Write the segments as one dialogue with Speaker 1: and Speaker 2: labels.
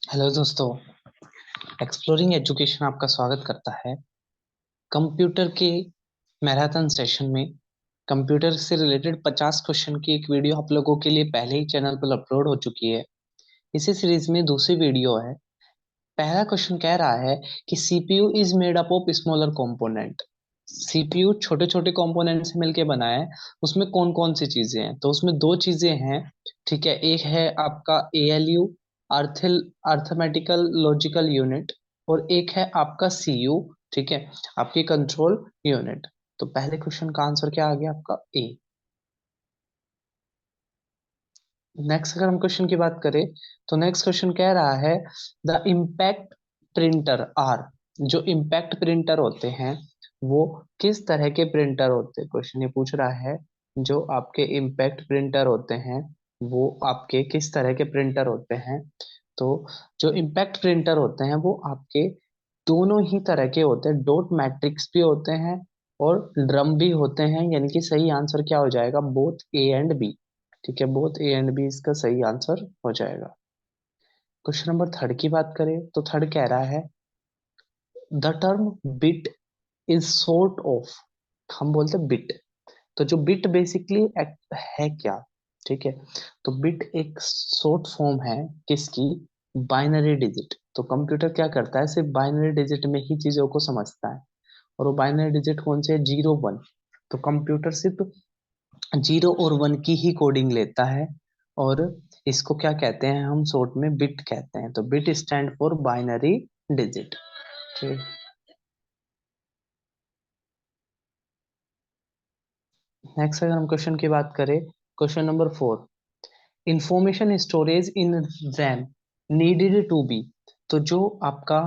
Speaker 1: Hello दोस्तों। Exploring education आपका स्वागत करता है। कंप्यूटर के मैराथन सेशन में कंप्यूटर से रिलेटेड 50 क्वेश्चन की एक वीडियो आप लोगों के लिए पहले ही चैनल पर अपलोड हो चुकी है। इसी सीरीज में दूसरी वीडियो है। पहला क्वेश्चन कह रहा है कि CPU is made up of smaller component. CPU छोटे छोटे कंपोनेंट से मिलके बना है। उसमें कौन कौन सी चीजें हैं? तो उसमें दो चीजें हैं। ठीक है, एक है आपका एएलयू, अर्थल अर्थमेटिकल लॉजिकल यूनिट, और एक है आपका सीयू। ठीक है, आपकी कंट्रोल यूनिट। तो पहले क्वेश्चन का आंसर क्या आ गया आपका? ए। नेक्स्ट अगर हम क्वेश्चन की बात करें तो नेक्स्ट क्वेश्चन कह रहा है द इम्पैक्ट प्रिंटर आर। जो इम्पैक्ट प्रिंटर होते हैं वो किस तरह के प्रिंटर होते हैं? क्वेश्चन ये पूछ रहा है जो आपके इम्पैक्ट प्रिंटर होते हैं वो आपके किस तरह के प्रिंटर होते हैं। तो जो इम्पैक्ट प्रिंटर होते हैं वो आपके दोनों ही तरह के होते हैं। डॉट मैट्रिक्स भी होते हैं और ड्रम भी होते हैं, यानी कि सही आंसर क्या हो जाएगा? Both A and B. ठीक है, बोथ ए एंड बी इसका सही आंसर हो जाएगा। क्वेश्चन नंबर थर्ड की बात करें तो थर्ड कह रहा है the term bit is sort of. हम बोलते हैं बिट। तो जो बिट बेसिकली है क्या? ठीक है, तो बिट एक शॉर्ट फॉर्म है किसकी? Binary digit. तो कंप्यूटर क्या करता है? सिर्फ बाइनरी डिजिट में ही चीजों को समझता है। और वो बाइनरी डिजिट कौन से है? 0 1। तो कंप्यूटर सिर्फ 0 और 1 की ही कोडिंग लेता है। और इसको क्या कहते हैं? हम शॉर्ट में बिट कहते हैं। तो bit stand for binary digit. ठीक। नेक्स्ट अगर हम क्वेश्चन की बात करें, question number 4, information storage in RAM needed to be. तो जो आपका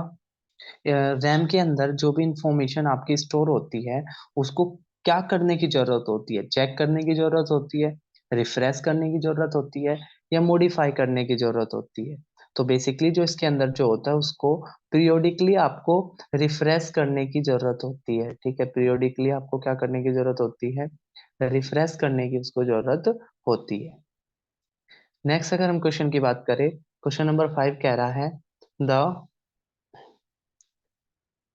Speaker 1: रैम के अंदर जो भी इंफॉर्मेशन आपकी स्टोर होती है उसको क्या करने की जरूरत होती है? चेक करने की जरूरत होती है, रिफ्रेश करने की जरूरत होती है, या मॉडिफाई करने की जरूरत होती है? तो बेसिकली जो इसके अंदर जो होता है उसको पीरियोडिकली आपको रिफ्रेश करने की जरूरत होती है। ठीक है, पीरियोडिकली आपको क्या करने की जरूरत होती है? रिफ्रेश करने की उसको जरूरत होती है। नेक्स्ट अगर हम क्वेश्चन की बात करें, क्वेश्चन नंबर 5 कह रहा है the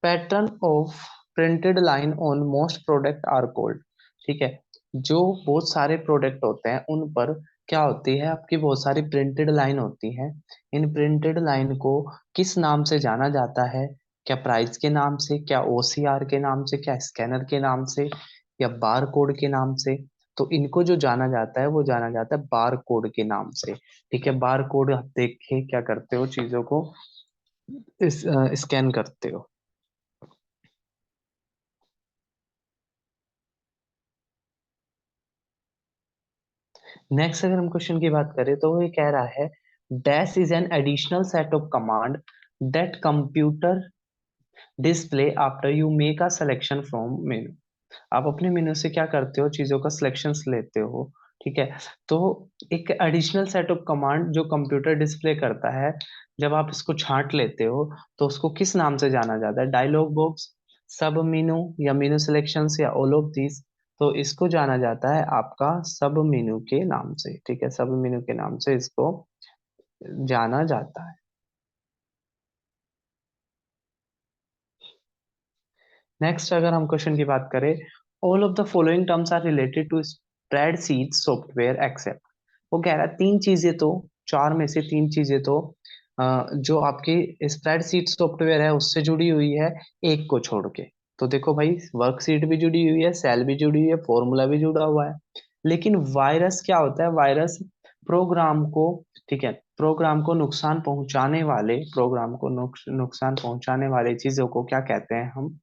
Speaker 1: pattern of printed line on most product are called. ठीक है, जो बहुत सारे प्रोडक्ट होते हैं उन पर क्या होती है? आपकी बहुत सारी प्रिंटेड लाइन होती है। इन प्रिंटेड लाइन को किस नाम से जाना जाता है? क्या प्राइस के नाम से, क्या ओसीआर के नाम से, क्या स्कैनर के नाम से, या बार कोड के नाम से? तो इनको जो जाना जाता है वो जाना जाता है बार कोड के नाम से। ठीक है, बार कोड आप देख के क्या करते हो? चीजों को इस स्कैन करते हो। नेक्स्ट अगर हम क्वेश्चन की बात करें तो वो ये कह रहा है dash is an additional set of command that computer display after you make a selection from मेनू। आप अपने मेनू से क्या करते हो? चीजों का सिलेक्शंस लेते हो। ठीक है, तो एक एडिशनल सेट ऑफ कमांड जो कंप्यूटर डिस्प्ले करता है जब आप इसको छांट लेते हो तो उसको किस नाम से जाना जाता है? डायलॉग बॉक्स, सब मेनू, या मेनू सिलेक्शंस, या ऑल ऑफ दिस? तो इसको जाना जाता है आपका सब मेनू के नाम से। ठीक है, सब मेनू के नाम से इसको जाना जाता है। नेक्स्ट अगर हम क्वेश्चन की बात करें, all of the following terms are related to spreadsheet software except. वो कह रहा है तीन चीजें तो, चार में से तीन चीजें तो जो आपकी स्प्रेडशीट सॉफ्टवेयर है उससे जुड़ी हुई है, एक को छोड़ के। तो देखो भाई, वर्कशीट भी जुड़ी हुई है, सेल भी जुड़ी हुई है, फॉर्मूला भी जुड़ा हुआ है। लेकिन वायरस क्या होता है? वायरस प्रोग्राम को, ठीक है, प्रोग्राम को नुकसान पहुंचाने वाले चीजों को क्या कहते हैं? हम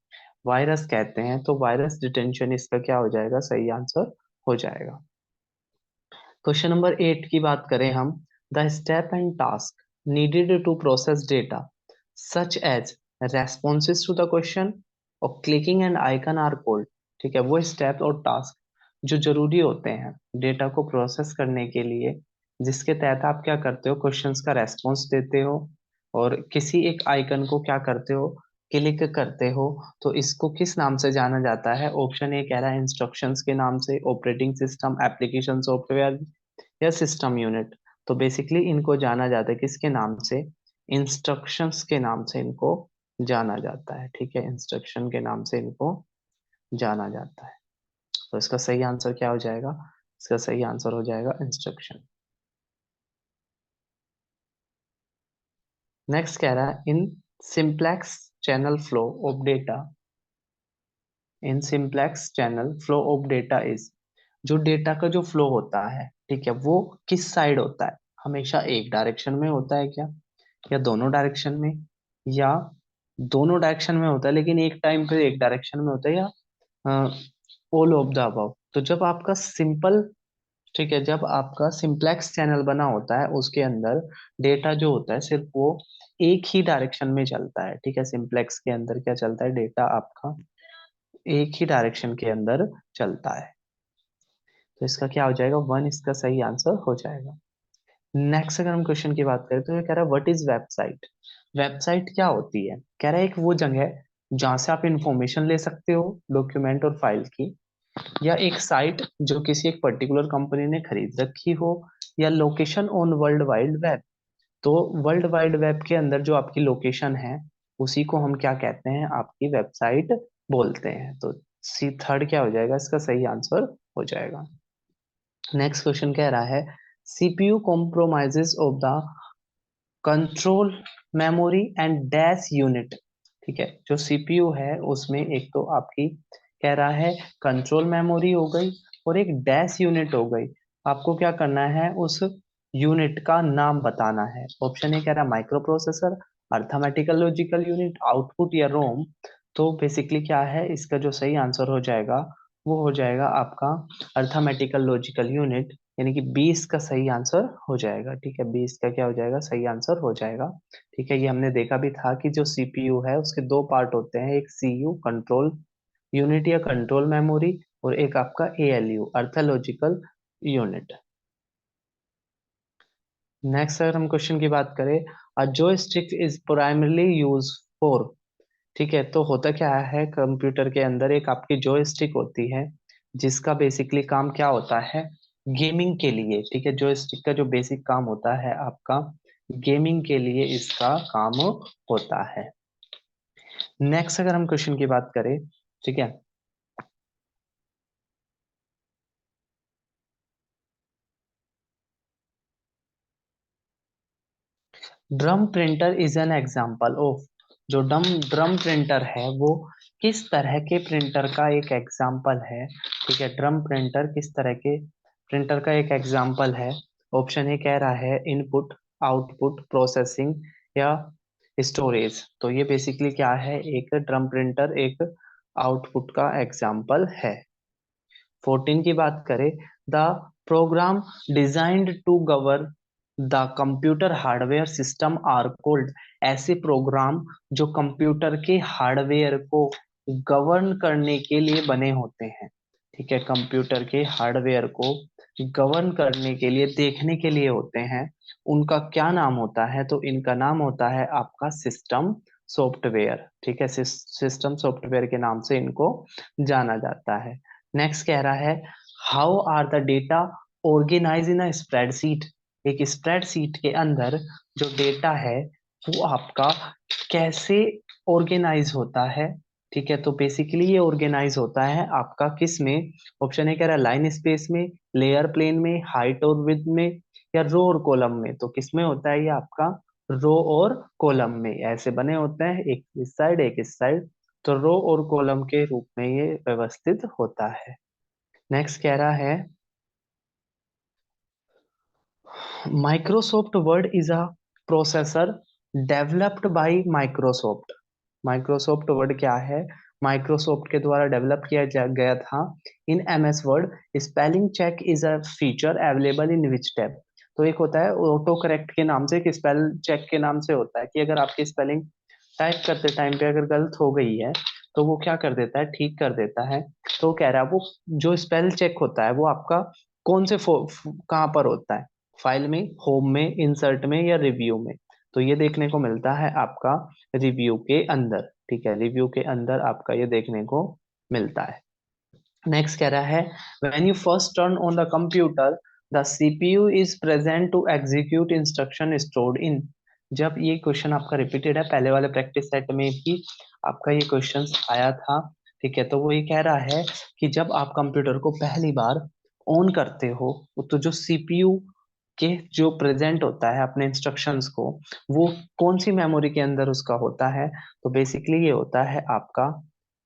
Speaker 1: वायरस कहते हैं। तो वायरस डिटेंशन इसका क्या हो जाएगा? सही आंसर हो जाएगा। क्वेश्चन नंबर 8 की बात करें हम, the step and task needed to process data such as responses to the question और clicking and icon are called. ठीक है, वो स्टेप और टास्क जो जरूरी होते हैं डेटा को प्रोसेस करने के लिए, जिसके तहत आप क्या करते हो? क्वेश्चंस का रेस्पॉन्स देते हो और किसी एक आइकन को क्या करते हो? क्लिक करते हो। तो इसको किस नाम से जाना जाता है? ऑप्शन ए कह रहा है इंस्ट्रक्शंस के नाम से, ऑपरेटिंग सिस्टम, एप्लीकेशन सॉफ्टवेयर, या सिस्टम यूनिट। तो बेसिकली इनको जाना जाता है किसके नाम से? इंस्ट्रक्शंस के नाम से इनको जाना जाता है। ठीक है, इंस्ट्रक्शन के नाम से इनको जाना जाता है। तो इसका सही आंसर क्या हो जाएगा? इसका सही आंसर हो जाएगा इंस्ट्रक्शन। नेक्स्ट कह रहा है, in simplex channel flow of data, in simplex channel flow of data is, जो डेटा का जो फ्लो होता है, ठीक है, वो किस साइड होता है? हमेशा एक डायरेक्शन में होता है क्या, या दोनों डायरेक्शन में, या दोनों डायरेक्शन में होता है लेकिन एक टाइम पे एक डायरेक्शन में होता है, या ऑल ऑफ द अबव? तो जब आपका सिंपल, ठीक है, जब आपका सिंप्लेक्स चैनल बना होता है उसके अंदर डेटा जो होता है सिर्फ वो एक ही डायरेक्शन में चलता है। ठीक है, सिंप्लेक्स के अंदर क्या चलता है, डेटा आपका एक ही डायरेक्शन के अंदर चलता है। तो इसका क्या हो जाएगा, वन इसका सही आंसर हो जाएगा। नेक्स्ट अगर हम क्वेश्चन की बात करें तो ये कह रहा है व्हाट इज वेबसाइट? वेबसाइट क्या होती है? कह रहा है एक वो जगह है जहां से आप इंफॉर्मेशन ले सकते हो डॉक्यूमेंट और फाइल की, या एक साइट जो किसी एक पर्टिकुलर कंपनी ने खरीद रखी हो, या location on world wide web. तो वर्ल्ड वाइड वेब के अंदर जो आपकी लोकेशन है उसी को हम क्या कहते हैं, आपकी वेबसाइट बोलते हैं। तो सी थर्ड क्या हो जाएगा, इसका सही आंसर हो जाएगा। नेक्स्ट क्वेश्चन कह रहा है, CPU compromises of the control memory and dash unit. ठीक है, जो सीपीयू है उसमें एक तो आपकी कह रहा है कंट्रोल मेमोरी हो गई और एक डैश यूनिट हो गई। आपको क्या करना है, उस यूनिट का नाम बताना है। ऑप्शन ए कह रहा है micro processor, arithmetical logical unit, output, या रोम। तो बेसिकली क्या है, इसका जो सही आंसर हो जाएगा वो हो जाएगा आपका अर्थमेटिकल लॉजिकल यूनिट, यानी कि 20 का सही आंसर हो जाएगा। ठीक है, 20 का क्या हो जाएगा, सही आंसर हो जाएगा। ठीक है, ये हमने देखा भी था कि जो सीपीयू है उसके दो पार्ट होते हैं, एक सीयू कंट्रोल यूनिट या कंट्रोल मेमोरी, और एक आपका एएलयू अर्थोलॉजिकल यूनिट। नेक्स्ट अगर हम क्वेश्चन की बात करें, a joystick is primarily use for. ठीक है, तो होता क्या है, कंप्यूटर के अंदर एक आपकी जॉयस्टिक होती है जिसका बेसिकली काम क्या होता है, गेमिंग के लिए। ठीक है, जॉयस्टिक का जो बेसिक काम होता है आपका गेमिंग के लिए इसका काम होता है। नेक्स्ट अगर हम क्वेश्चन की बात करें, ठीक है, drum printer is an example of, जो डम ड्रम प्रिंटर है वो किस तरह के प्रिंटर का एक एग्जाम्पल है? ठीक है, ड्रम प्रिंटर किस तरह के प्रिंटर का एक एग्जाम्पल है? ऑप्शन ए कह रहा है इनपुट, आउटपुट, प्रोसेसिंग, या स्टोरेज। तो ये बेसिकली क्या है, एक ड्रम प्रिंटर एक आउटपुट का एग्जाम्पल है। 14 की बात करें, the program designed to govern the computer hardware system are called. ऐसे प्रोग्राम जो कंप्यूटर के हार्डवेयर को गवर्न करने के लिए बने होते हैं। ठीक है, कंप्यूटर के हार्डवेयर को गवर्न करने के लिए, देखने के लिए होते हैं, उनका क्या नाम होता है? तो इनका नाम होता है आपका सिस्टम सॉफ्टवेयर। ठीक है, सिस्टम सॉफ्टवेयर के नाम से इनको जाना जाता है। नेक्स्ट कह रहा है, how are the data organize in a spreadsheet. एक स्प्रेडशीट के अंदर जो डेटा है वो आपका कैसे ऑर्गेनाइज होता है? ठीक है, तो बेसिकली ये ऑर्गेनाइज होता है आपका किस में? ऑप्शन ए कह रहा है लाइन स्पेस में, लेयर प्लेन में, हाइट और विड्थ में, या रो और कॉलम में। तो किस में होता है ये आपका? रो और कॉलम में ऐसे बने होते हैं, एक इस साइड एक इस साइड। तो रो और कॉलम के रूप में ये व्यवस्थित होता है। नेक्स्ट कह रहा है, Microsoft Word is a processor developed by Microsoft. Microsoft Word क्या है, माइक्रोसॉफ्ट के द्वारा डेवलप किया गया था। In MS Word spelling check is a feature available in which tab. तो एक होता है ऑटो करेक्ट के नाम से, एक स्पेल चेक के नाम से होता है कि अगर आपकी स्पेलिंग टाइप करते टाइम पे अगर गलत हो गई है तो वो क्या कर देता है, ठीक कर देता है। तो कह रहा है वो जो स्पेल चेक होता है वो आपका कौन से कहाँ पर होता है, फाइल में, होम में, इंसर्ट में, या रिव्यू में? तो ये देखने को मिलता है आपका रिव्यू के अंदर। ठीक है, रिव्यू के अंदर आपका ये देखने को मिलता है। नेक्स्ट कह रहा है, when you first turn on the computer the CPU is present to execute instruction stored in. जब ये क्वेश्चन आपका रिपीटेड है, पहले वाले प्रैक्टिस सेट में भी आपका ये क्वेश्चन आया था, ठीक है। तो वो ये कह रहा है कि जब आप कंप्यूटर को पहली बार ऑन करते हो तो जो सीपीयू के जो प्रेजेंट होता है अपने इंस्ट्रक्शंस को, वो कौन सी मेमोरी के अंदर उसका होता है, तो बेसिकली ये होता है आपका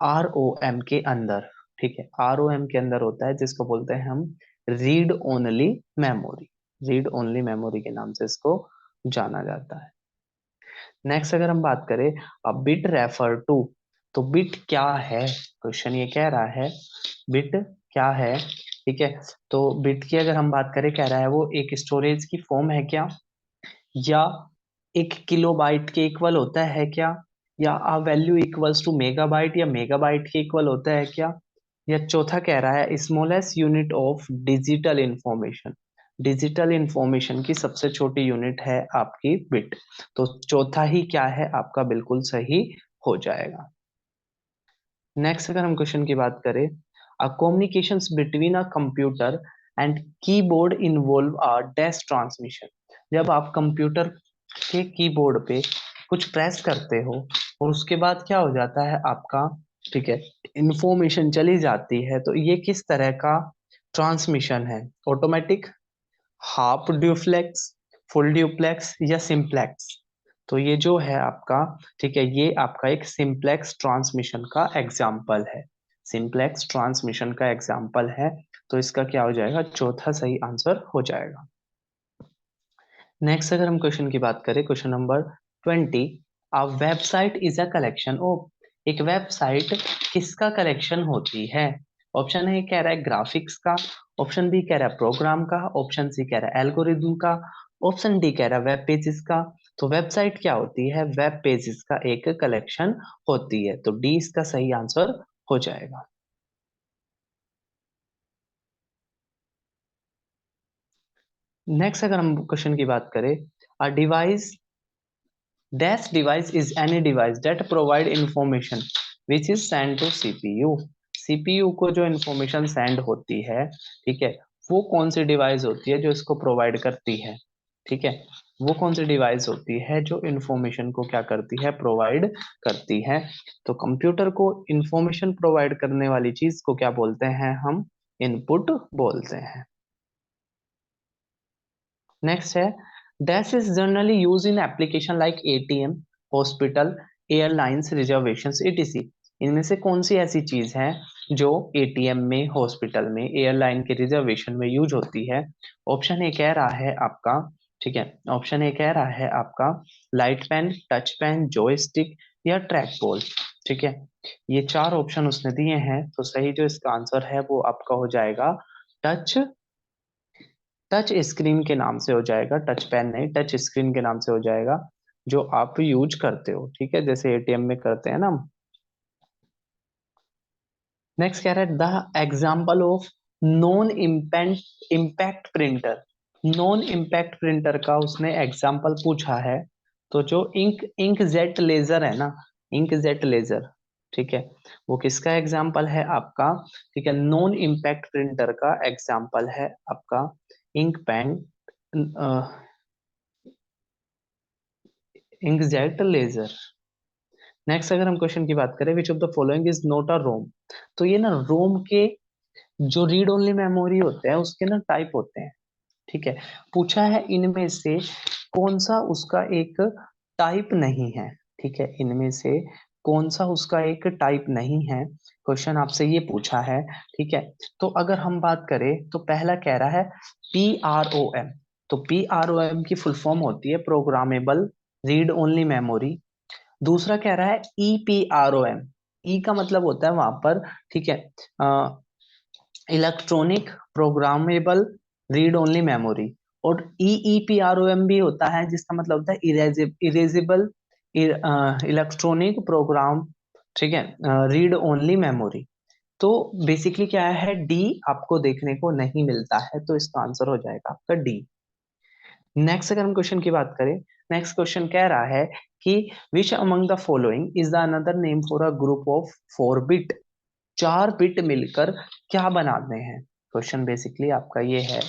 Speaker 1: आरओएम के अंदर, ठीक है। आरओएम के अंदर होता है, जिसको बोलते हैं हम read only memory. Read only memory के नाम से इसको जाना जाता है। नेक्स्ट अगर हम बात करें अब बिट रेफर टू, तो बिट क्या है, क्वेश्चन ये कह रहा है बिट क्या है, ठीक है। तो बिट की अगर हम बात करें, कह रहा है वो एक स्टोरेज की फॉर्म है क्या, या 1 किलोबाइट के इक्वल होता है क्या, या आ वैल्यू इक्वल्स टू मेगाबाइट या मेगाबाइट के इक्वल होता है क्या, या चौथा कह रहा है smallest unit of digital information. Digital information की सबसे छोटी यूनिट है आपकी बिट। तो चौथा ही क्या है आपका बिल्कुल सही हो जाएगा। नेक्स्ट अगर हम क्वेश्चन की बात करें, a communications between a computer and keyboard involve a dash transmission. जब आप कंप्यूटर के कीबोर्ड पे कुछ प्रेस करते हो और उसके बाद क्या हो जाता है आपका, ठीक है, इंफॉर्मेशन चली जाती है, तो ये किस तरह का ट्रांसमिशन है, automatic, half duplex, full duplex या सिंप्लेक्स। तो ये जो है आपका, ठीक है, ये आपका एक सिंप्लेक्स ट्रांसमिशन का एग्जाम्पल है। सिंप्लेक्स ट्रांसमिशन का एग्जाम्पल है, तो इसका क्या हो जाएगा, चौथा सही आंसर हो जाएगा। नेक्स्ट अगर हम क्वेश्चन की बात करें, question number 20, a website is a collection of. एक वेबसाइट किसका कलेक्शन होती है। ऑप्शन ए कह रहा है ग्राफिक्स का, ऑप्शन बी कह रहा है प्रोग्राम का, ऑप्शन सी कह रहा है एल्गोरिदम का, ऑप्शन डी कह रहा है वेब पेजेस का। तो वेबसाइट क्या होती है, वेब पेजेस का एक कलेक्शन होती है, तो डी इसका सही आंसर हो जाएगा। नेक्स्ट अगर हम क्वेश्चन की बात करें, a device Dash device is any device that provide information which is sent to CPU। CPU को जो इंफॉर्मेशन सेंड होती है, ठीक है, वो कौन सी डिवाइस होती है जो इसको प्रोवाइड करती है, ठीक है। वो कौन सी डिवाइस होती है जो इंफॉर्मेशन को क्या करती है, प्रोवाइड करती है। तो कंप्यूटर को इंफॉर्मेशन प्रोवाइड करने वाली चीज को क्या बोलते हैं, हम इनपुट बोलते हैं। नेक्स्ट है, dash is generally use in application like ATM, hospital, airlines reservations etc। इनमें से कौन सी ऐसी चीज है जो एटीएम में, हॉस्पिटल में, एयरलाइन के रिजर्वेशन में यूज होती है। ऑप्शन ए कह रहा है आपका, ठीक है, ऑप्शन ए कह रहा है आपका light pen, touch pen, joystick या ट्रैक बॉल, ठीक है। ये चार ऑप्शन उसने दिए हैं, तो सही जो इसका आंसर है वो आपका हो जाएगा टच टच स्क्रीन के नाम से हो जाएगा, टच पेन नहीं, टच स्क्रीन के नाम से हो जाएगा, जो आप यूज करते हो, ठीक है, जैसे एटीएम में करते हैं ना। नेक्स्ट कह रहा है the example of non impact printer. Non impact printer का उसने एग्जाम्पल पूछा है, तो जो इंक जेट लेजर है ना, इंक जेट लेजर, ठीक है, वो किसका एग्जाम्पल है आपका, ठीक है, नॉन इम्पैक्ट प्रिंटर का एग्जाम्पल है आपका ink pen, inkjet laser. Next अगर हम क्वेश्चन की बात करें, which of the following is not a ROM. तो ये ना रोम के जो रीड ओनली मेमोरी होते हैं उसके ना टाइप होते हैं, ठीक है। पूछा है इनमें से कौन सा उसका एक टाइप नहीं है, ठीक है, इनमें से कौन सा उसका एक टाइप नहीं है, क्वेश्चन आपसे ये पूछा है, ठीक है। तो अगर हम बात करें तो पहला कह रहा है PROM। तो PROM की फुल फॉर्म होती है प्रोग्रामेबल रीड ओनली मेमोरी। दूसरा कह रहा है EPROM। ई का मतलब होता है वहां पर, ठीक है, electronic programmable read only memory. और EEPROM भी होता है, जिसका मतलब होता है इरेजेबल इलेक्ट्रॉनिक प्रोग्राम, ठीक है, रीड ओनली मेमोरी। तो बेसिकली क्या है, डी आपको देखने को नहीं मिलता है, तो इसका आंसर हो जाएगा आपका डी। नेक्स्ट अगर हम क्वेश्चन की बात करें, नेक्स्ट क्वेश्चन कह रहा है कि which among the following is the another name for a group of 4 bit. 4 bit मिलकर क्या बनाते हैं। क्वेश्चन बेसिकली आपका ये है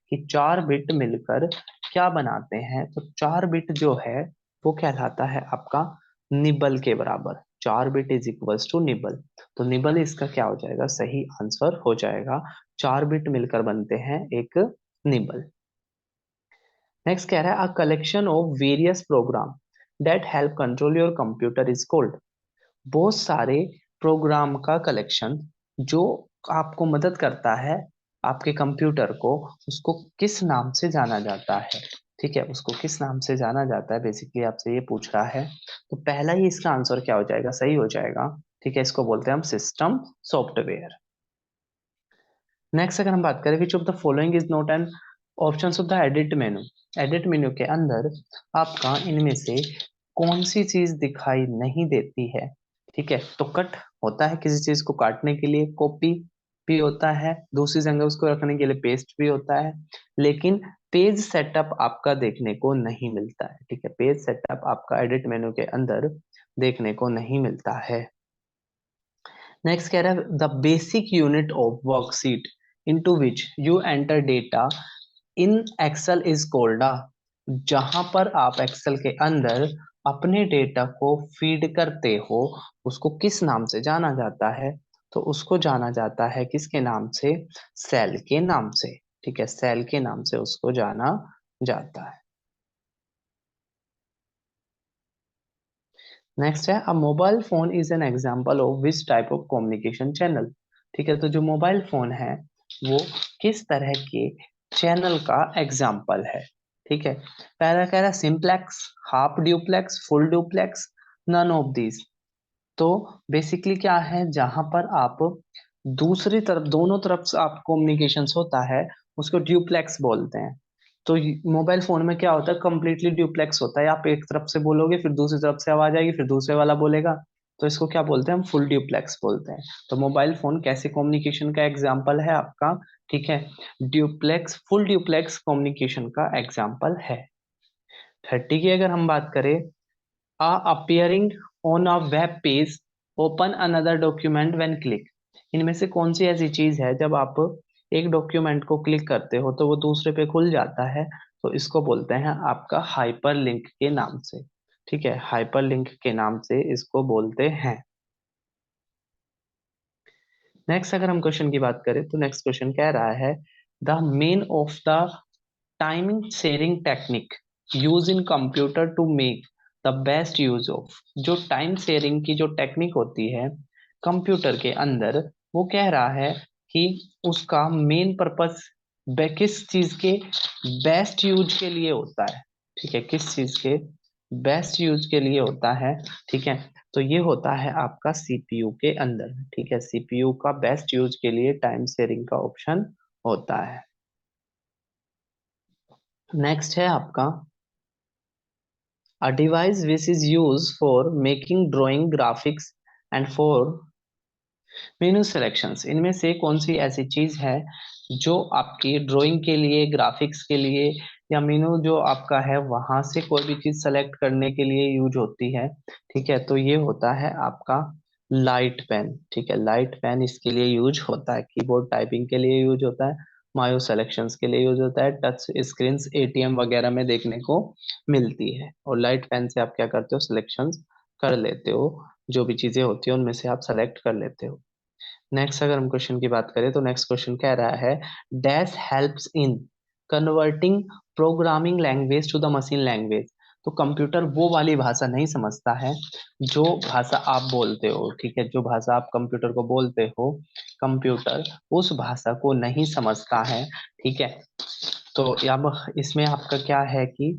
Speaker 1: कि 4 बिट मिलकर क्या बनाते हैं। तो 4 बिट जो है वो कहलाता है आपका निबल के बराबर। 4 bit is equals to nibble. तो निबल इसका क्या हो जाएगा, सही आंसर हो जाएगा। 4 बिट मिलकर बनते हैं एक निबल। नेक्स्ट कह रहा है a collection of various program that help control your computer is called. बहुत सारे प्रोग्राम का कलेक्शन जो आपको मदद करता है आपके कंप्यूटर को, उसको किस नाम से जाना जाता है। ठीक है, उसको किस नाम से जाना जाता है, बेसिकली आपसे ये पूछ रहा है। तो पहला ही इसका आंसर क्या हो जाएगा, सही हो जाएगा। ठीक है, इसको बोलते हैं हम सिस्टम सॉफ्टवेयर। नेक्स्ट अगर हम बात करें which of the following is not an option of the edit menu. Edit menu के अंदर आपका इनमें से कौन सी चीज दिखाई नहीं देती है। ठीक है, तो कट होता है किसी चीज को काटने के लिए, कॉपी भी होता है दूसरी जगह उसको रखने के लिए, पेस्ट भी होता है, लेकिन पेज सेटअप आपका देखने को नहीं मिलता है। ठीक है, पेज सेटअप आपका एडिट मेन्यू के अंदर देखने को नहीं मिलता है। नेक्स्ट कह रहा है the basic unit of worksheet into which you enter data in Excel is called a. जहां पर आप एक्सेल के अंदर अपने डेटा को फीड करते हो उसको किस नाम से जाना जाता है। तो उसको जाना जाता है किसके नाम से, सेल के नाम से। ठीक है, सेल के नाम से उसको जाना जाता है। नेक्स्ट है अ mobile phone is an example of which type of communication channel. ठीक है, तो जो मोबाइल फोन है वो किस तरह के चैनल का एग्जाम्पल है। ठीक है, पहला कह रहा है simplex, half duplex, full duplex, none of these. तो बेसिकली क्या है, जहां पर आप दूसरी तरफ दोनों तरफ से आप कम्युनिकेशंस होता है उसको ड्यूप्लेक्स बोलते हैं। तो मोबाइल फोन में क्या होता है, कंप्लीटली ड्यूप्लेक्स होता है, आप एक तरफ से बोलोगे फिर दूसरी तरफ से आवाज आएगी फिर दूसरे वाला बोलेगा। तो इसको क्या बोलते हैं, हम फुल ड्यूप्लेक्स बोलते हैं। तो मोबाइल फोन कैसे कम्युनिकेशन का एग्जाम्पल है आपका। ठीक है, ड्यूप्लेक्स, फुल ड्यूप्लेक्स कम्युनिकेशन का एग्जाम्पल है। 30 की अगर हम बात करें, appearing on a web page, open another document when click। इनमें से कौन सी ऐसी चीज है जब आप एक डॉक्यूमेंट को क्लिक करते हो तो वो दूसरे पे खुल जाता है। तो इसको बोलते हैं आपका हाइपर लिंक के नाम से। ठीक है, हाइपर लिंक के नाम से इसको बोलते हैं। नेक्स्ट अगर हम क्वेश्चन की बात करें तो नेक्स्ट क्वेश्चन कह रहा है the main of the timing sharing technique use in computer to make the best use of. जो टाइम शेयरिंग की जो टेक्निक होती है कंप्यूटर के अंदर, वो कह रहा है कि उसका मेन पर्पस किस चीज के बेस्ट यूज के लिए होता है। ठीक है, किस चीज के बेस्ट यूज के लिए होता है। ठीक है, तो ये होता है आपका सीपीयू के अंदर। ठीक है, सीपीयू का बेस्ट यूज के लिए टाइम शेयरिंग का ऑप्शन होता है। नेक्स्ट है आपका a device which is used for making drawing graphics and for menu selections. इनमें से कौन सी ऐसी चीज है जो आपकी ड्राइंग के लिए, ग्राफिक्स के लिए या मेनू जो आपका है वहां से कोई भी चीज सेलेक्ट करने के लिए यूज होती है। ठीक है, तो ये होता है आपका लाइट पेन। ठीक है, लाइट पेन इसके लिए यूज होता है, कीबोर्ड टाइपिंग के लिए यूज होता है, मायो सिलेक्शंस के लिए यूज होता है, टच स्क्रीन एटीएम वगैरह में देखने को मिलती है। और लाइट पेन से आप क्या करते हो, सिलेक्शंस कर लेते हो, जो भी चीजें होती है उनमें से आप सेलेक्ट कर लेते हो। नेक्स्ट अगर हम क्वेश्चन की बात करें तो नेक्स्ट क्वेश्चन कह रहा है dash helps in converting programming language to the machine language. तो कंप्यूटर वो वाली भाषा नहीं समझता है जो भाषा आप बोलते हो। ठीक है, जो भाषा आप कंप्यूटर को बोलते हो कंप्यूटर उस भाषा को नहीं समझता है। ठीक है, तो अब इसमें आपका क्या है कि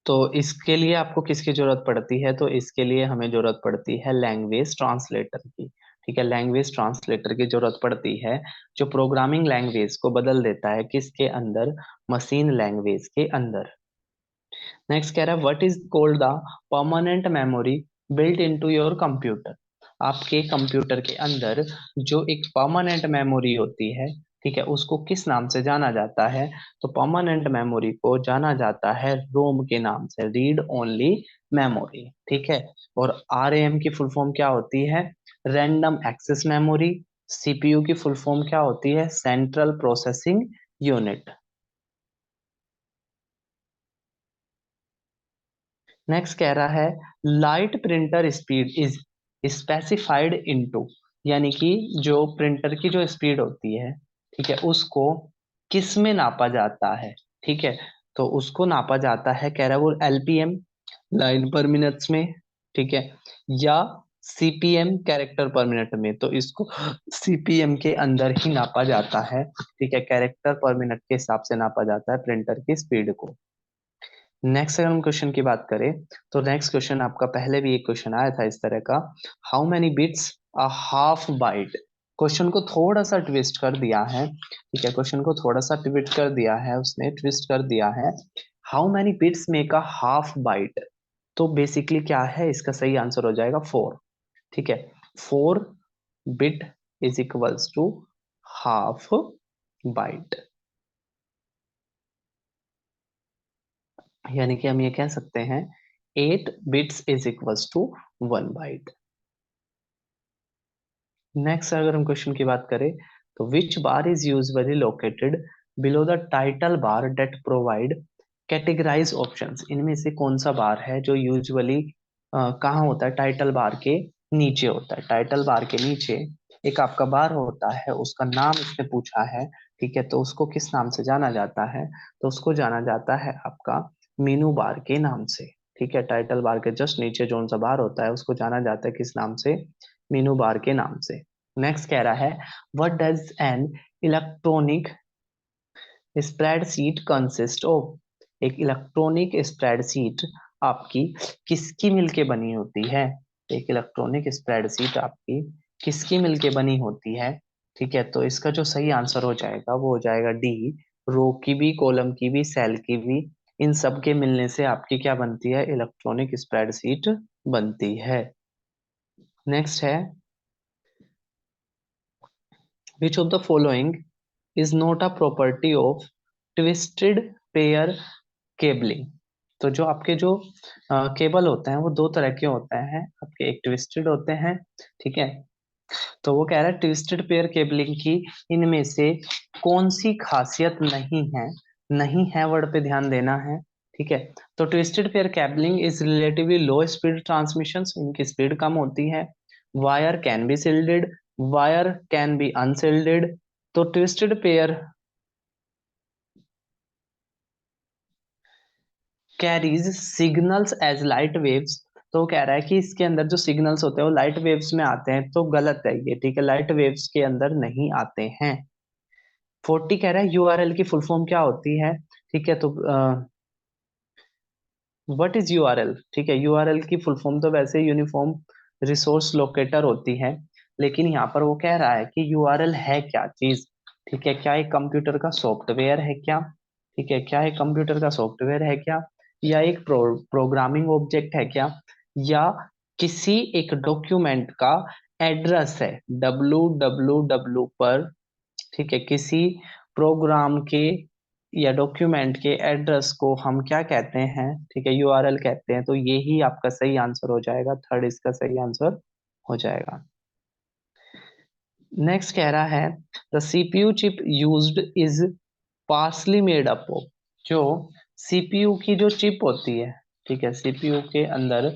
Speaker 1: तो इसके लिए आपको किसकी जरूरत पड़ती है, तो इसके लिए हमें जरूरत पड़ती है लैंग्वेज ट्रांसलेटर की। ठीक है, लैंग्वेज ट्रांसलेटर की जरूरत पड़ती है जो प्रोग्रामिंग लैंग्वेज को बदल देता है किसके अंदर, मशीन लैंग्वेज के अंदर। नेक्स्ट कह रहा है what is called the permanent memory built into your computer. आपके कंप्यूटर के अंदर जो एक परमानेंट मेमोरी होती है, ठीक है, उसको किस नाम से जाना जाता है। तो परमानेंट मेमोरी को जाना जाता है रोम के नाम से, रीड ओनली मेमोरी। ठीक है, और आरएम की फुल फॉर्म क्या होती है, रैंडम एक्सेस मेमोरी। सीपीयू की फुल फॉर्म क्या होती है, सेंट्रल प्रोसेसिंग यूनिट। नेक्स्ट कह रहा है light printer speed is specified into, यानी कि जो प्रिंटर की जो स्पीड होती है, ठीक है, उसको किस में नापा जाता है? ठीक है, तो उसको नापा जाता है, कह रहा है वो एलपीएम, लाइन पर मिनट्स में, ठीक है, या सीपीएम, कैरेक्टर पर मिनट में। तो इसको सीपीएम के अंदर ही नापा जाता है, ठीक है, कैरेक्टर पर मिनट के हिसाब से नापा जाता है प्रिंटर की स्पीड को। नेक्स्ट अगर हम क्वेश्चन की बात करें, तो नेक्स्ट क्वेश्चन आपका पहले भी एक क्वेश्चन आया था इस तरह का, how many bits a half byte. Question को थोड़ा सा ट्विस्ट कर दिया है, ठीक है, क्वेश्चन को थोड़ा सा ट्विस्ट कर दिया है, उसने ट्विस्ट कर दिया है। How many bits make a half byte, तो बेसिकली क्या है, इसका सही आंसर हो जाएगा 4, ठीक है, 4 bit is equals to half byte. यानी कि हम ये कह सकते हैं 8 bits is equals to 1 byte. Next अगर हम क्वेश्चन की बात करें, तो which bar is usually located below the title bar that provide categorize options. इनमें से कौन सा बार है जो यूजुअली कहाँ होता है? टाइटल बार के नीचे होता है। टाइटल बार के नीचे एक आपका बार होता है, उसका नाम इसने पूछा है, ठीक है, तो उसको किस नाम से जाना जाता है? तो उसको जाना जाता है आपका मीनू बार के नाम से, ठीक है, टाइटल बार के जस्ट नीचे जो सा बार होता है उसको जाना जाता है किस नाम से? मीनू बार के नाम से। नेक्स्ट कह रहा है what does an electronic spreadsheet consist of. एक इलेक्ट्रॉनिक स्प्रेडशीट आपकी किसकी मिलके बनी होती है? एक इलेक्ट्रॉनिक स्प्रेडशीट आपकी किसकी मिलके बनी होती है? ठीक है, तो इसका जो सही आंसर हो जाएगा वो हो जाएगा डी, रो की भी, कॉलम की भी, सेल की भी, इन सब के मिलने से आपकी क्या बनती है? इलेक्ट्रॉनिक स्प्रेडशीट बनती है। नेक्स्ट है विच of the following is not a property of twisted pair cabling. तो जो आपके जो केबल होते हैं वो दो तरह के होते हैं आपके, एक ट्विस्टेड होते हैं, ठीक है, तो वो कह रहा है ट्विस्टेड पेयर केबलिंग की इनमें से कौन सी खासियत नहीं है? नहीं है वर्ड पे ध्यान देना है, ठीक है, तो twisted pair cabling is relatively low speed transmission, इनकी स्पीड कम होती है। Wire can be shielded, wire can be unshielded. तो twisted pair carries signals as light waves. तो वो कह रहा है कि इसके अंदर जो सिग्नल्स होते हैं वो लाइट वेव्स में आते हैं, तो गलत है ये, ठीक है, लाइट वेव्स के अंदर नहीं आते हैं। 40 कह रहा है यूआरएल की फुल फॉर्म क्या होती है? ठीक है, तो व्हाट इज यूआरएल? ठीक है, यूआरएल की फुल फॉर्म तो वैसे यूनिफॉर्म रिसोर्स लोकेटर होती है, लेकिन यहाँ पर वो कह रहा है कि यूआरएल है क्या चीज? ठीक है, क्या एक कंप्यूटर का सॉफ्टवेयर है क्या? ठीक है, क्या एक कंप्यूटर का सॉफ्टवेयर है क्या, या एक प्रोग्रामिंग ऑब्जेक्ट है क्या, या किसी एक डॉक्यूमेंट का एड्रेस है www पर, ठीक है, किसी प्रोग्राम के या डॉक्यूमेंट के एड्रेस को हम क्या कहते हैं? ठीक है, यूआरएल कहते हैं। तो ये ही आपका सही आंसर हो जाएगा, थर्ड इसका सही आंसर हो जाएगा। नेक्स्ट कह रहा है the CPU chip used is partly made up of. जो सीपीयू की जो चिप होती है, ठीक है, सीपीयू के अंदर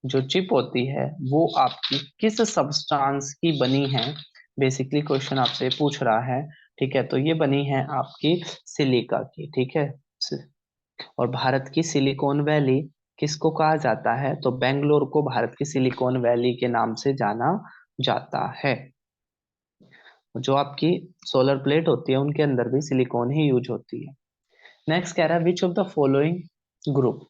Speaker 1: जो चिप होती है वो आपकी किस सब्सटेंस की बनी है? बेसिकली क्वेश्चन आपसे पूछ रहा है, ठीक है, तो ये बनी है आपकी सिलिका की, ठीक है, और भारत की सिलिकॉन वैली किसको कहा जाता है? तो बेंगलोर को भारत की सिलिकॉन वैली के नाम से जाना जाता है। जो आपकी सोलर प्लेट होती है उनके अंदर भी सिलिकॉन ही यूज होती है। नेक्स्ट कह रहा है विच ऑफ द फॉलोइंग ग्रुप।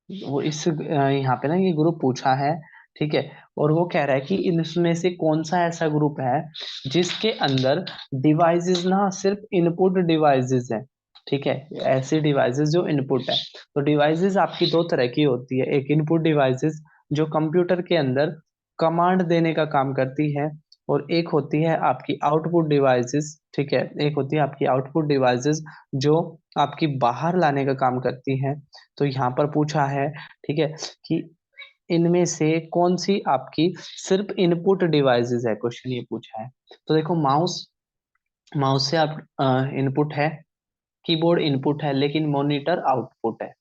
Speaker 1: वो इस यहाँ पे ना ये ग्रुप पूछा है, ठीक है, और वो कह रहा है कि इनमें से कौन सा ऐसा ग्रुप है जिसके अंदर डिवाइसेस ना सिर्फ इनपुट डिवाइसेस है, ठीक है, ऐसे डिवाइसेस जो इनपुट है। तो डिवाइसेस आपकी दो तरह की होती है, एक इनपुट डिवाइसेस जो कंप्यूटर के अंदर कमांड देने का काम करती है, और एक होती है आपकी आउटपुट डिवाइसेस, ठीक है, एक होती है आपकी आउटपुट डिवाइसेस जो आपकी बाहर लाने का काम करती है। तो यहाँ पर पूछा है, ठीक है, कि इनमें से कौन सी आपकी सिर्फ इनपुट डिवाइसेस है, क्वेश्चन ये पूछा है। तो देखो माउस, माउस से आप इनपुट है, कीबोर्ड इनपुट है, लेकिन मॉनिटर आउटपुट है।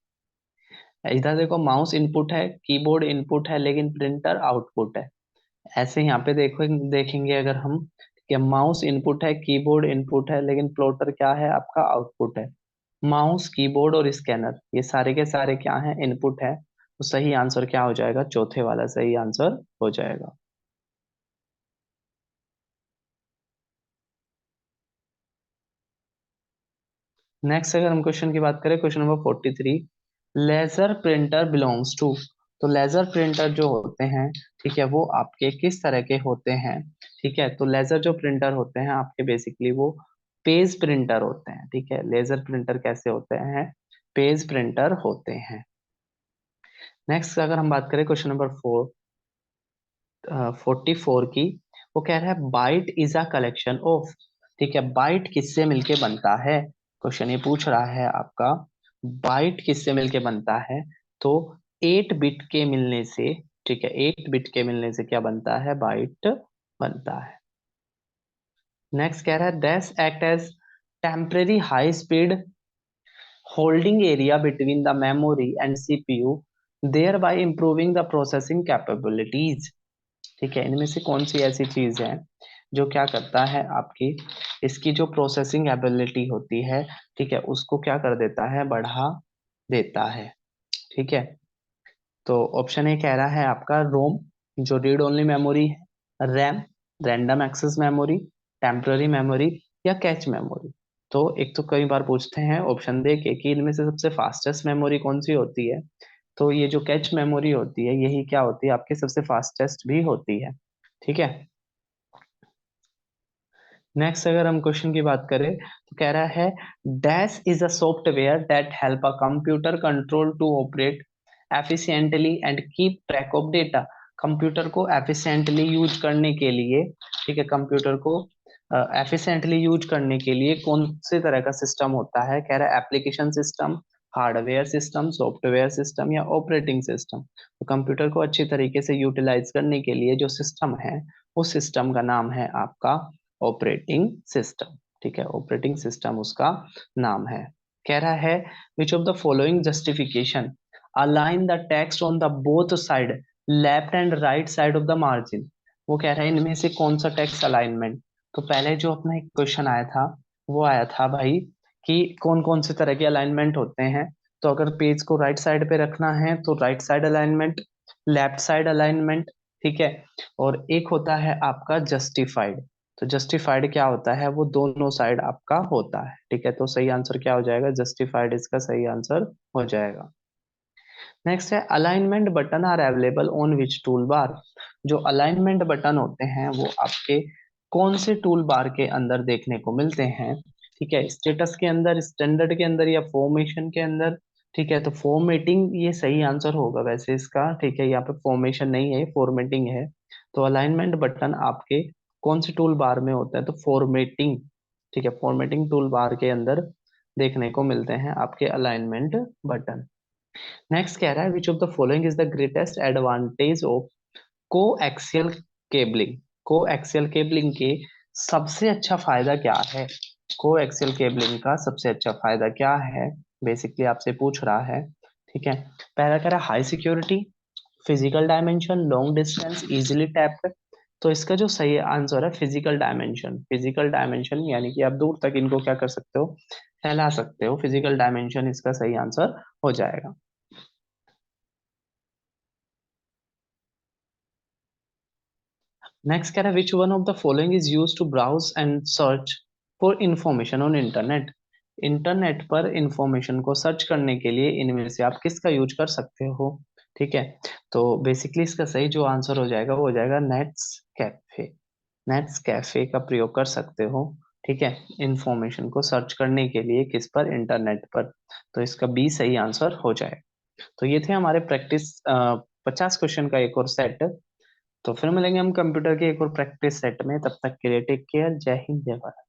Speaker 1: इधर देखो माउस इनपुट है, कीबोर्ड इनपुट है, लेकिन प्रिंटर आउटपुट है। ऐसे यहाँ पे देखो, देखेंगे अगर हम कि माउस इनपुट है, कीबोर्ड इनपुट है, लेकिन प्लॉटर क्या है आपका, आउटपुट है। माउस, कीबोर्ड और स्कैनर ये सारे के सारे क्या हैं, इनपुट है। तो सही आंसर क्या हो जाएगा, चौथे वाला सही आंसर हो जाएगा। नेक्स्ट अगर हम क्वेश्चन की बात करें, question number 43, laser printer belongs to. तो लेजर प्रिंटर जो होते हैं, ठीक है, वो आपके किस तरह के होते हैं। ठीक है, तो लेजर जो प्रिंटर होते हैं आपके, बेसिकली वो पेज प्रिंटर होते हैं। ठीक है, लेजर प्रिंटर कैसे होते हैं, पेज प्रिंटर होते हैं। नेक्स्ट अगर हम बात करें क्वेश्चन नंबर 44 की, वो कह रहा है byte is a collection of. ठीक है, बाइट किससे मिलके बनता है, क्वेश्चन ये पूछ रहा है आपका, बाइट किससे मिलके बनता है। तो 8 बिट के मिलने से, ठीक है, 8 बिट के मिलने से क्या बनता है, बाइट बनता है। नेक्स्ट कह रहा है this act as temporary high speed holding area between the memory and CPU, thereby improving the processing capabilities. ठीक है, इनमें से कौन सी ऐसी चीज है जो क्या करता है आपकी, इसकी जो प्रोसेसिंग एबिलिटी होती है, ठीक है, उसको क्या कर देता है, बढ़ा देता है। ठीक है, तो ऑप्शन ए कह रहा है आपका रोम, जो रीड ओनली मेमोरी है, RAM, random access memory, temporary memory, या कैच मेमोरी। तो एक तो कई बार पूछते हैं ऑप्शन दे के कि इनमें से सबसे फास्टेस्ट मेमोरी कौन सी होती है। तो ये जो कैच मेमोरी होती है, यही क्या होती है आपकी, सबसे फास्टेस्ट भी होती है। ठीक है, नेक्स्ट अगर हम क्वेश्चन की बात करें, तो कह रहा है dash is a software that help a computer control to operate efficiently and keep track of data. Computer को एफिशिएंटली यूज करने के लिए, ठीक है, कंप्यूटर को एफिशिएंटली यूज करने के लिए कौन से तरह का सिस्टम होता है, कह रहा है application system, hardware system, software system, या ऑपरेटिंग सिस्टम। तो कंप्यूटर को अच्छी तरीके से यूटिलाइज करने के लिए जो सिस्टम है, उस सिस्टम का नाम है आपका ऑपरेटिंग सिस्टम। ठीक है, ऑपरेटिंग सिस्टम उसका नाम है। कह रहा है विच of the following justification align the text on the both side left and right side of the margin. वो कह रहा है इनमें से कौन सा टेक्स्ट अलाइनमेंट। तो पहले जो अपना एक क्वेश्चन आया था, वो आया था भाई कि कौन कौन से तरह के अलाइनमेंट होते हैं। तो अगर पेज को राइट साइड पे रखना है तो right side alignment, left side alignment, ठीक है, और एक होता है आपका जस्टिफाइड। तो जस्टिफाइड क्या होता है, वो दोनों साइड आपका होता है। ठीक है, तो सही आंसर क्या हो जाएगा, जस्टिफाइड इसका सही आंसर हो जाएगा। नेक्स्ट है alignment button are available on which tool bar. जो अलाइनमेंट बटन होते हैं वो आपके कौन से टूल बार के अंदर देखने को मिलते हैं। ठीक है, स्टेटस के अंदर, स्टैंडर्ड के अंदर, या फॉर्मेशन के अंदर। ठीक है, तो फॉर्मेटिंग ये सही आंसर होगा वैसे इसका। ठीक है, यहाँ पे फॉर्मेशन नहीं है, फॉर्मेटिंग है। तो अलाइनमेंट बटन आपके कौन से टूल बार में होता है, तो फॉर्मेटिंग। ठीक है, फॉर्मेटिंग टूल बार के अंदर देखने को मिलते हैं आपके अलाइनमेंट बटन। नेक्स्ट कह रहा है विच of the following is the greatest advantage of coaxial cabling. Coaxial cabling के सबसे अच्छा फायदा क्या है, कोएक्सियल केबलिंग का सबसे अच्छा फायदा क्या है, बेसिकली आपसे पूछ रहा है। ठीक है, पहला कह रहा है high security, physical dimension, long distance, easily tapped. तो इसका जो सही आंसर है फिजिकल डायमेंशन। फिजिकल डायमेंशन यानी कि आप दूर तक इनको क्या कर सकते हो, फैला सकते हो। फिजिकल डायमेंशन इसका सही आंसर हो जाएगा। नेक्स्ट कह रहा है which one of the following is use to browse and search for information on internet. Internet पर इंफॉर्मेशन को सर्च करने के लिए इनमें से आप किसका यूज कर सकते हो। ठीक है, तो बेसिकली इसका सही जो आंसर हो जाएगा वो हो जाएगा नेट्स कैफे। नेट्स कैफे का प्रयोग कर सकते हो। ठीक है, इंफॉर्मेशन को सर्च करने के लिए किस पर, इंटरनेट पर। तो इसका बी सही आंसर हो जाएगा। तो ये थे हमारे प्रैक्टिस 50 क्वेश्चन का एक और सेट। तो फिर मिलेंगे हम कंप्यूटर के एक और प्रैक्टिस सेट में, तब तक के लिए टेक केयर, जय हिंद जय भारत।